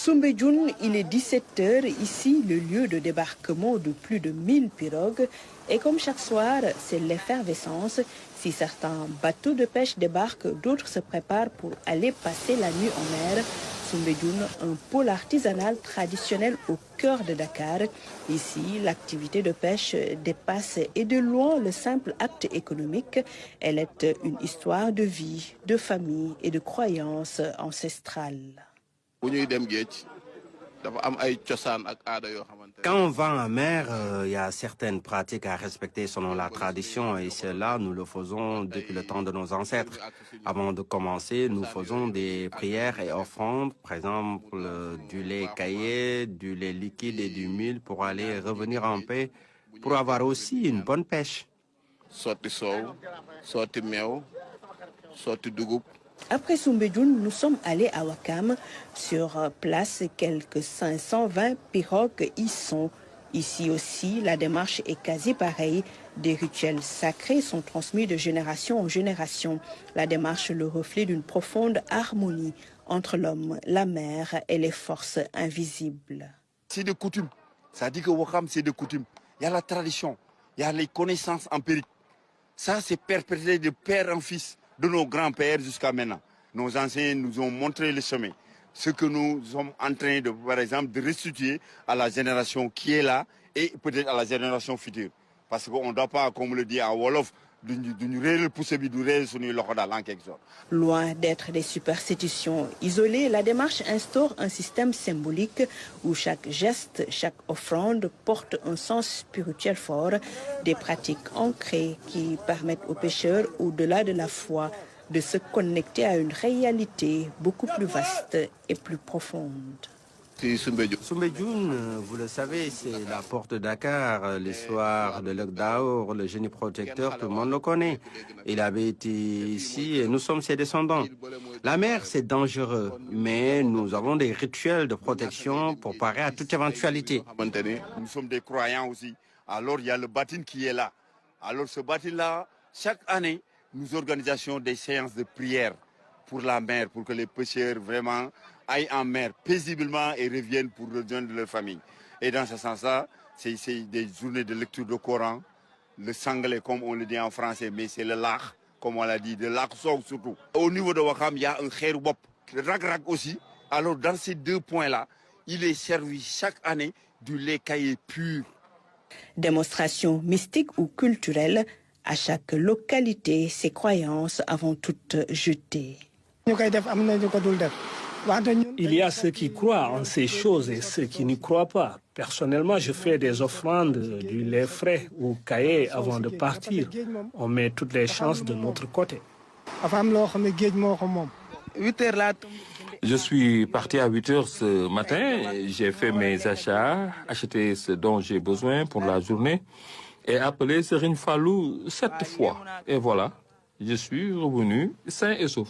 Soumbédioune, il est 17 h, ici le lieu de débarquement de plus de 1000 pirogues. Et comme chaque soir, c'est l'effervescence. Si certains bateaux de pêche débarquent, d'autres se préparent pour aller passer la nuit en mer. Soumbédioune, un pôle artisanal traditionnel au cœur de Dakar. Ici, l'activité de pêche dépasse et de loin le simple acte économique. Elle est une histoire de vie, de famille et de croyances ancestrales. Quand on va en mer, il y a certaines pratiques à respecter selon la tradition et cela, nous le faisons depuis le temps de nos ancêtres. Avant de commencer, nous faisons des prières et offrandes, par exemple du lait caillé, du lait liquide et du mil pour aller revenir en paix, pour avoir aussi une bonne pêche. Après Soumbédioune, nous sommes allés à Ouakam. Sur place, quelques 520 pirogues y sont. Ici aussi, la démarche est quasi pareille. Des rituels sacrés sont transmis de génération en génération. La démarche est le reflet d'une profonde harmonie entre l'homme, la mer et les forces invisibles. C'est de coutume. Ça dit que Ouakam, c'est de coutume. Il y a la tradition, il y a les connaissances empiriques. Ça, c'est perpétré de père en fils, de nos grands-pères jusqu'à maintenant. Nos anciens nous ont montré le chemin. Ce que nous sommes en train de, par exemple, de restituer à la génération qui est là et peut-être à la génération future. Parce qu'on ne doit pas, comme le dit à Wolof, loin d'être des superstitions isolées, la démarche instaure un système symbolique où chaque geste, chaque offrande porte un sens spirituel fort, des pratiques ancrées qui permettent aux pêcheurs, au-delà de la foi, de se connecter à une réalité beaucoup plus vaste et plus profonde. Soumbédioune, vous le savez, c'est la porte de Dakar, l'histoire de l'Œil d'Aour, le génie protecteur, tout le monde le connaît. Il avait été ici et nous sommes ses descendants. La mer, c'est dangereux, mais nous avons des rituels de protection pour parer à toute éventualité. Nous sommes des croyants aussi. Alors, il y a le batin qui est là. Alors, ce batin-là, chaque année, nous organisons des séances de prière pour la mer, pour que les pêcheurs vraiment aillent en mer paisiblement et reviennent pour rejoindre leur famille. Et dans ce sens-là, c'est des journées de lecture du Coran, le sanglé comme on le dit en français, mais c'est le lach, comme on l'a dit, de l'Aqsa surtout. Au niveau de Ouakam, il y a un khéroubop, le rag-rag aussi. Alors dans ces deux points-là, il est servi chaque année du lait caillé pur. Démonstration mystique ou culturelle, à chaque localité, ses croyances avant toutes jetées. Il y a ceux qui croient en ces choses et ceux qui n'y croient pas. Personnellement, je fais des offrandes du lait frais ou caillé avant de partir. On met toutes les chances de notre côté. Je suis parti à 8 h ce matin. J'ai fait mes achats, acheté ce dont j'ai besoin pour la journée et appelé Serine Fallou 7 fois. Et voilà, je suis revenu sain et sauf.